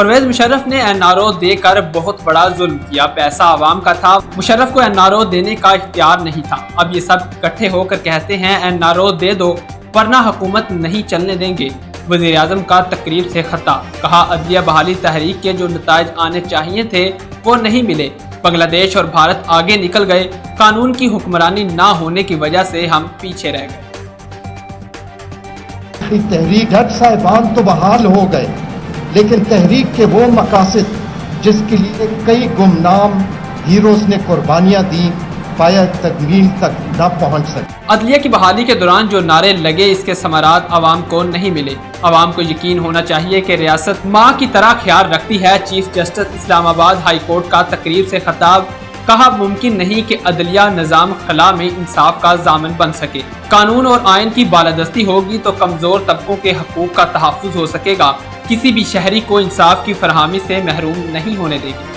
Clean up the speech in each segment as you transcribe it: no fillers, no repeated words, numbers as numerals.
پرویز مشرف نے NRO دے کر بہت بڑا ظلم کیا، پیسہ عوام کا تھا، مشرف کو NRO دینے کا اختیار نہیں تھا۔ اب یہ سب اکٹھے ہو کر کہتے ہیں NRO دے دو ورنہ حکومت نہیں چلنے دیں گے۔ وزیر اعظم کا تقریب سے خطاب، کہا عدلیہ بحالی تحریک کے جو نتائج آنے چاہیے تھے وہ نہیں ملے، بنگلہ دیش اور بھارت آگے نکل گئے، قانون کی حکمرانی نہ ہونے کی وجہ سے ہم پیچھے رہ گئے۔ تحریک جج صاحبان تو بحال ہو گئے، لیکن تحریک کے وہ مقاصد جس کے لیے کئی گمنام ہیروز نے قربانیاں دیں پایا تکمیل تک نہ پہنچ سکے۔ عدلیہ کی بحالی کے دوران جو نعرے لگے اس کے ثمرات عوام کو نہیں ملے۔ عوام کو یقین ہونا چاہیے کہ ریاست ماں کی طرح خیال رکھتی ہے۔ چیف جسٹس اسلام آباد ہائی کورٹ کا تقریب سے خطاب، کہا ممکن نہیں کہ عدلیہ نظام خلا میں انصاف کا ضامن بن سکے۔ قانون اور آئین کی بالادستی ہوگی تو کمزور طبقوں کے حقوق کا تحفظ ہو سکے گا، کسی بھی شہری کو انصاف کی فراہمی سے محروم نہیں ہونے دے گی۔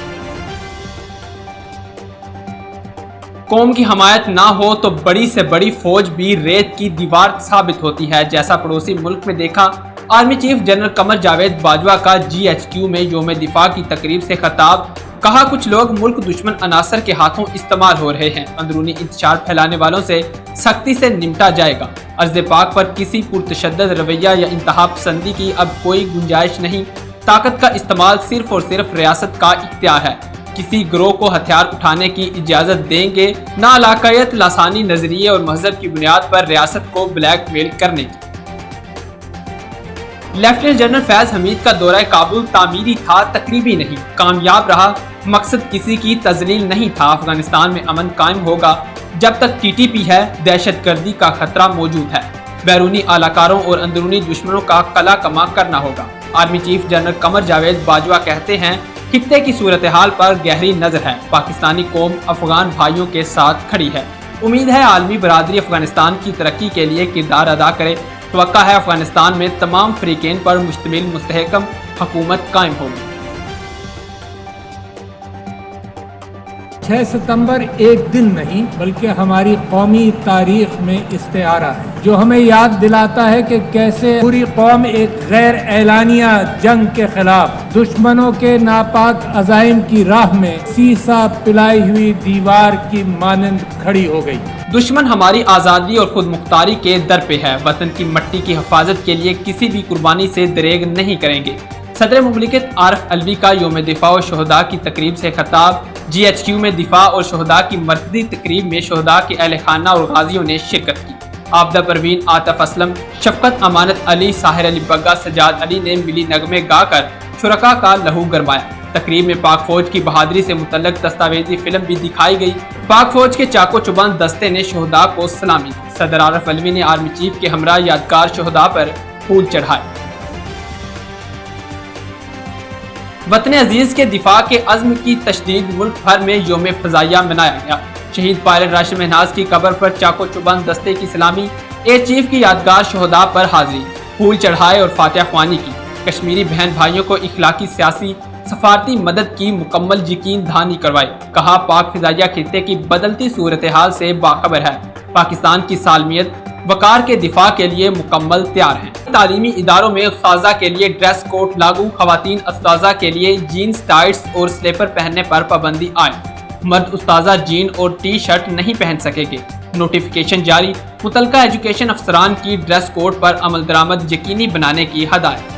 قوم کی حمایت نہ ہو تو بڑی سے بڑی فوج بھی ریت کی دیوار ثابت ہوتی ہے، جیسا پڑوسی ملک میں دیکھا۔ Army chief general Qamar Javed Bajwa کا GHQ میں یوم دفاع کی تقریب سے خطاب، کہا کچھ لوگ ملک دشمن عناصر کے ہاتھوں استعمال ہو رہے ہیں، اندرونی انتشار پھیلانے والوں سے سختی سے نمٹا جائے گا۔ ارض پاک پر کسی پرتشدد رویہ یا انتہا پسندی کی اب کوئی گنجائش نہیں، طاقت کا استعمال صرف اور صرف ریاست کا اختیار ہے۔ کسی گروہ کو ہتھیار اٹھانے کی اجازت دیں گے نہ علاقائیت، لسانی نظریے اور مذہب کی بنیاد پر ریاست کو بلیک میل کرنے کی۔ لیفٹیننٹ جنرل فیض حمید کا دورہ کابل تعمیری تھا، تقریبی نہیں، کامیاب رہا، مقصد کسی کی تذلیل نہیں تھا۔ افغانستان میں امن قائم ہوگا جب تک TTP ہے، دہشت گردی کا خطرہ موجود ہے، بیرونی اہلکاروں اور اندرونی دشمنوں کا قلع کما کرنا ہوگا۔ Army chief general Qamar Javed Bajwa کہتے ہیں خطے کی صورتحال پر گہری نظر ہے، پاکستانی قوم افغان بھائیوں کے ساتھ کھڑی ہے، امید ہے عالمی برادری افغانستان کی ترقی کے لیے کردار ادا کرے، توقع ہے افغانستان میں تمام فریقین پر مشتمل مستحکم حکومت قائم ہوگی۔ 6 ستمبر ایک دن نہیں بلکہ ہماری قومی تاریخ میں استعارہ ہے، جو ہمیں یاد دلاتا ہے کہ کیسے پوری قوم ایک غیر اعلانیہ جنگ کے خلاف دشمنوں کے ناپاک عزائم کی راہ میں سیسا پلائی ہوئی دیوار کی مانند کھڑی ہو گئی۔ دشمن ہماری آزادی اور خود مختاری کے در پہ ہے، وطن کی مٹی کی حفاظت کے لیے کسی بھی قربانی سے دریغ نہیں کریں گے۔ صدر مملکت عارف علوی کا یوم دفاع و شہداء کی تقریب سے خطاب، GHQ میں دفاع اور شہداء کی مرکزی تقریب میں شہداء کے اہل خانہ اور غازیوں نے شرکت کی۔ آبدہ پروین، عاطف اسلم، شفقت امانت علی، ساحر علی بگا، سجاد علی نے ملی نغمے گا کر شرکاء کا لہو گرمایا۔ تقریب میں پاک فوج کی بہادری سے متعلق دستاویزی فلم بھی دکھائی گئی۔ پاک فوج کے چاقو چبان دستے نے شہداء کو سلامی دی۔ صدر عارف علوی نے آرمی چیف کے ہمراہ یادگار شہداء پر پھول چڑھائے۔ وطن عزیز کے دفاع کے عزم کی تشدید، ملک بھر میں یوم فضائیہ منایا گیا۔ شہید پائلٹ راشد مہناز کی قبر پر چاقو چبان دستے کی سلامی، ایئر چیف کی یادگار شہداء پر حاضری، پھول چڑھائے اور فاتحہ خوانی کی۔ کشمیری بہن بھائیوں کو اخلاقی، سیاسی، سفارتی مدد کی مکمل یقین دہانی کروائی، کہا پاک فضائیہ خطے کی بدلتی صورتحال سے باخبر ہے، پاکستان کی سالمیت وقار کے دفاع کے لیے مکمل تیار ہیں۔ تعلیمی اداروں میں اساتذہ کے لیے ڈریس کوڈ لاگو، خواتین اساتذہ کے لیے جینز، ٹائٹس اور سلیپر پہننے پر پابندی عائد، مرد اساتذہ جین اور ٹی شرٹ نہیں پہن سکیں گے، نوٹیفیکیشن جاری، متعلقہ ایجوکیشن افسران کی ڈریس کوڈ پر عمل درآمد یقینی بنانے کی ہدایت۔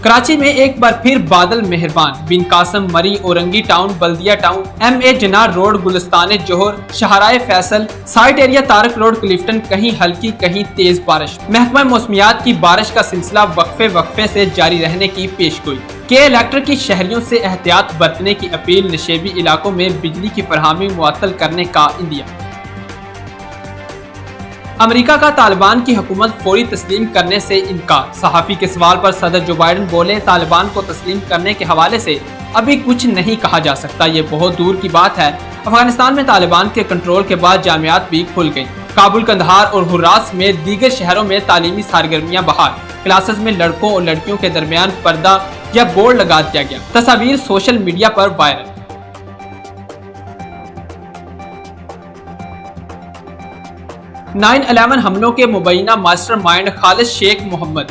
کراچی میں ایک بار پھر بادل مہربان، Bin Qasim, Murree, Orangi town, Baldia town, MA Jinnah road, Gulistan Jauhar, Shahrah Faisal, site area Tariq road, Clifton, کہیں ہلکی کہیں تیز بارش۔ محکمہ موسمیات کی بارش کا سلسلہ وقفے سے جاری رہنے کی پیشگوئی۔ الیکٹر کی شہریوں سے احتیاط برتنے کی اپیل، نشیبی علاقوں میں بجلی کی فراہمی معطل کرنے کا عندیہ۔ امریکہ کا طالبان کی حکومت فوری تسلیم کرنے سے انکار، صحافی کے سوال پر صدر جو بائیڈن بولے طالبان کو تسلیم کرنے کے حوالے سے ابھی کچھ نہیں کہا جا سکتا، یہ بہت دور کی بات ہے۔ افغانستان میں طالبان کے کنٹرول کے بعد جامعات بھی کھل گئیں، کابل، قندھار اور ہراس میں دیگر شہروں میں تعلیمی سرگرمیاں بحال، کلاسز میں لڑکوں اور لڑکیوں کے درمیان پردہ یا بورڈ لگا دیا گیا، تصاویر سوشل میڈیا پر وائرل۔ 9/11 حملوں کے مبینہ ماسٹر مائنڈ خالد شیخ محمد